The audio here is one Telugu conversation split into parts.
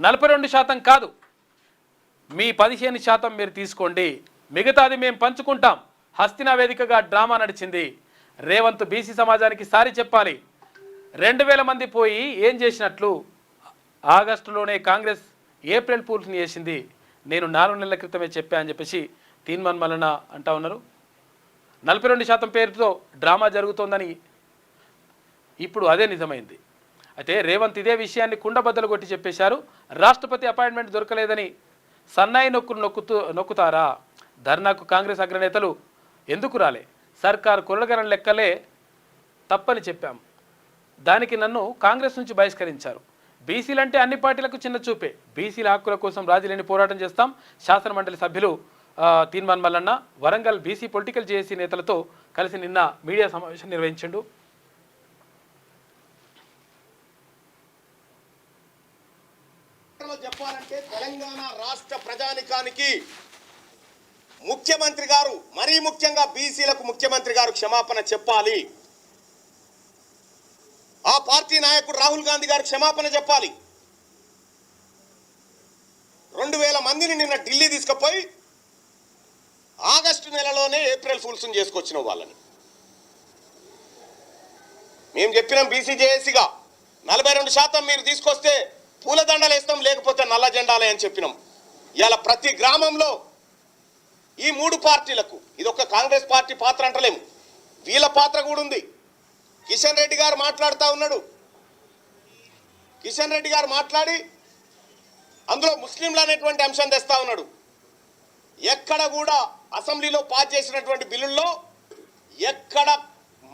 42% కాదు, మీ 15% మీరు తీసుకోండి, మిగతాది మేము పంచుకుంటాం. హస్తినా వేదికగా డ్రామా నడిచింది. రేవంత్ బీసీ సమాజానికి సారి చెప్పాలి. 2000 మంది పోయి ఏం చేసినట్లు? ఆగస్టులోనే కాంగ్రెస్ ఏప్రిల్ ఫూల్స్ని చేసింది. నేను 4 నెలల క్రితమే చెప్పా అని చెప్పేసి తీన్మాన్ మల్లన్న అంటా ఉన్నారు. 42% పేరుతో డ్రామా జరుగుతోందని ఇప్పుడు అదే నిజమైంది. అయితే రేవంత్ ఇదే విషయాన్ని కుండబద్దలు కొట్టి చెప్పేశారు. రాష్ట్రపతి అపాయింట్మెంట్ దొరకలేదని సన్నాయి నొక్కుతారా? ధర్నాకు కాంగ్రెస్ అగ్రనేతలు ఎందుకు రాలే? సర్కారు కొలగరం లెక్కలే తప్పని చెప్పాం, దానికి నన్ను కాంగ్రెస్ నుంచి బహిష్కరించారు. బీసీలంటే అన్ని పార్టీలకు చిన్న చూపే. బీసీల హక్కుల కోసం రాజీలేని పోరాటం చేస్తాం. శాసనమండలి సభ్యులు Teenmaar Mallanna Warangal BC political JAC నేతలతో కలిసి నిన్న మీడియా సమావేశం నిర్వహించిండు. చెప్పాలంటే తెలంగాణ రాష్ట్ర ప్రజానికానికి ముఖ్యమంత్రి గారు, మరీ ముఖ్యంగా బీసీలకు ముఖ్యమంత్రి గారు క్షమాపణ చెప్పాలి. ఆ పార్టీ నాయకుడు రాహుల్ గాంధీ గారు క్షమాపణ చెప్పాలి. 2000 మందిని నిన్న ఢిల్లీ తీసుకుపోయి ఆగస్టు నెలలోనే ఏప్రిల్ ఫూల్స్ చేసుకొచ్చిన వాళ్ళని మేము చెప్పినాం. బీసీ జేఏసీగా 42% మీరు తీసుకొస్తే పూలదండలు వేస్తాం, లేకపోతే నల్ల జెండాలే అని చెప్పినాం. ఇవాళ ప్రతి గ్రామంలో ఈ 3 పార్టీలకు, ఇది ఒక కాంగ్రెస్ పార్టీ పాత్ర అంటలేము, వీళ్ళ పాత్ర కూడా ఉంది. కిషన్ రెడ్డి గారు మాట్లాడుతూ ఉన్నాడు. కిషన్ రెడ్డి గారు మాట్లాడి అందులో ముస్లింలు అనేటువంటి అంశం తెస్తా ఉన్నాడు. ఎక్కడ కూడా అసెంబ్లీలో పాస్ చేసినటువంటి బిల్లుల్లో ఎక్కడ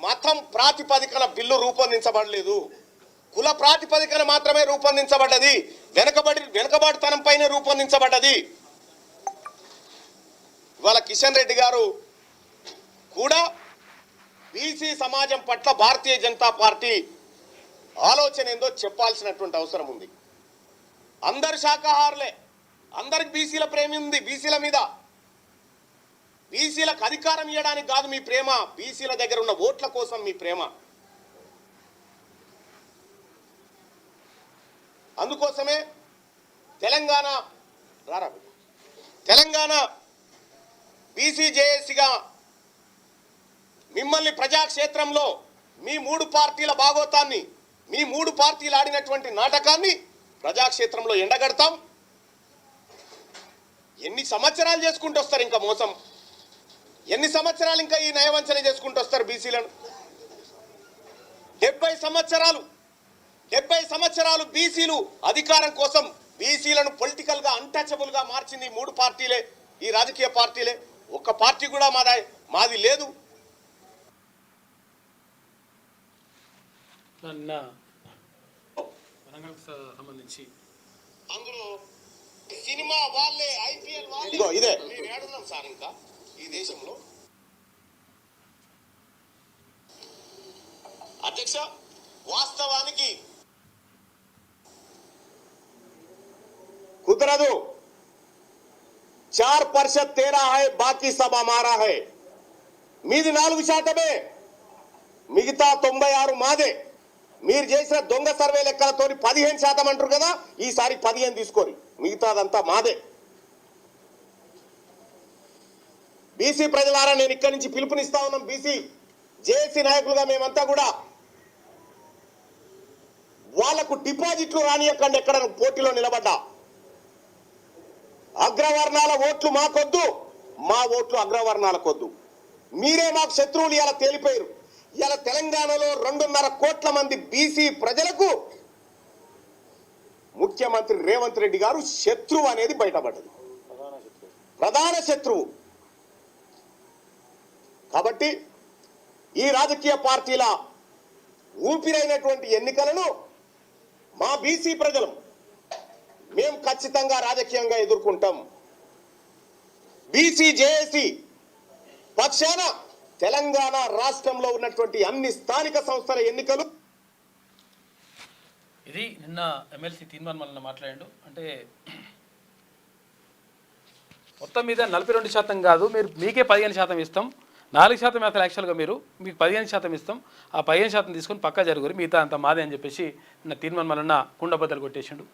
మతం ప్రాతిపదికన బిల్లు రూపొందించబడలేదు. కుల ప్రాతిపదికన మాత్రమే రూపొందించబడ్డది. వెనుకబాటుతనం పైన రూపొందించబడ్డది. ఇవాళ కిషన్ రెడ్డి గారు కూడా బీసీ సమాజం పట్ల భారతీయ జనతా పార్టీ ఆలోచన ఏందో చెప్పాల్సినటువంటి అవసరం ఉంది. అందరు శాకాహారులే, అందరికి బీసీల ప్రేమ ఉంది. బీసీల మీద, బీసీలకు అధికారం ఇవ్వడానికి కాదు మీ ప్రేమ, బీసీల దగ్గర ఉన్న ఓట్ల కోసం మీ ప్రేమ. అందుకోసమే తెలంగాణ బీసీ జేఏసీగా మిమ్మల్ని ప్రజాక్షేత్రంలో మీ 3 పార్టీల భాగోతాన్ని, మీ 3 పార్టీలు ఆడినటువంటి నాటకాన్ని ప్రజాక్షేత్రంలో ఎండగడతాం. ఎన్ని సంవత్సరాలు చేసుకుంటూ వస్తారు ఇంకా మోసం? ఎన్ని సంవత్సరాలు ఇంకా ఈ నయవంచన చేసుకుంటూ వస్తారు బీసీలను? 70 సంవత్సరాలు బీసీలు అధికారం కోసం బీసీలను పొలిటికల్ గా అన్టచబుల్ గా మార్చింది 3 పార్టీలే, ఈ రాజకీయ పార్టీలే. ఒక్క పార్టీ కూడా మాది లేదు. సంబంధించి అందులో సినిమా వాళ్ళే, ఐపీఎల్ వాళ్ళే, ఇదే మేము ఏడున్నాం సార్ ఇంకా ఈ దేశంలో. అధ్యక్ష, వాస్తవానికి కుదరదు. 4% तेरा है, बाकी सब हमारा है. మీది 4%, మిగతా 96 మాదే. మీరు చేసిన దొంగ సర్వే లెక్కలతో 15% అంటారు కదా, ఈసారి 15 తీసుకోరు, మిగతాదంతా మాదే. బీసీ ప్రజలారా, నేను ఇక్కడి నుంచి పిలుపునిస్తా ఉన్నాం. బీసీ జేఏసీ నాయకులుగా మేమంతా కూడా వాళ్లకు డిపాజిట్లు రానియకండి. ఎక్కడ పోటీలో నిలబడ్డా అగ్రవర్ణాల ఓట్లు మాకొద్దు, మా ఓట్లు అగ్రవర్ణాలకొద్దు. మీరే మాకు శత్రువులు. ఇలా తేలిపోయారు. ఇలా తెలంగాణలో 2.5 కోట్ల మంది బీసీ ప్రజలకు ముఖ్యమంత్రి రేవంత్ రెడ్డి గారు శత్రువు అనేది బయటపడ్డది, ప్రధాన శత్రువు. కాబట్టి ఈ రాజకీయ పార్టీల ఊపిరైనటువంటి ఎన్నికలను మా బీసీ ప్రజలు మేము ఖచ్చితంగా రాజకీయంగా ఎదుర్కొంటాం. బీసీ జేఏసీ పక్షాన తెలంగాణ రాష్ట్రంలో ఉన్నటువంటి అన్ని స్థానిక సంస్థల ఎన్నికలు. ఇది నిన్న ఎమ్మెల్సీ తీన్మాన్ మల్లన్న మాట్లాడాడు. అంటే మొత్తం మీద 42% కాదు, మీకే 15% ఇస్తాం. 4% అసలు యాక్చువల్గా మీకు 15% ఇస్తాం. ఆ 15% తీసుకొని పక్కా జరుగురు, మిగతా అంత మాదే అని చెప్పేసి నిన్న తీన్మాన్ మల్లన్న కుండబద్దలు కొట్టేసిండు.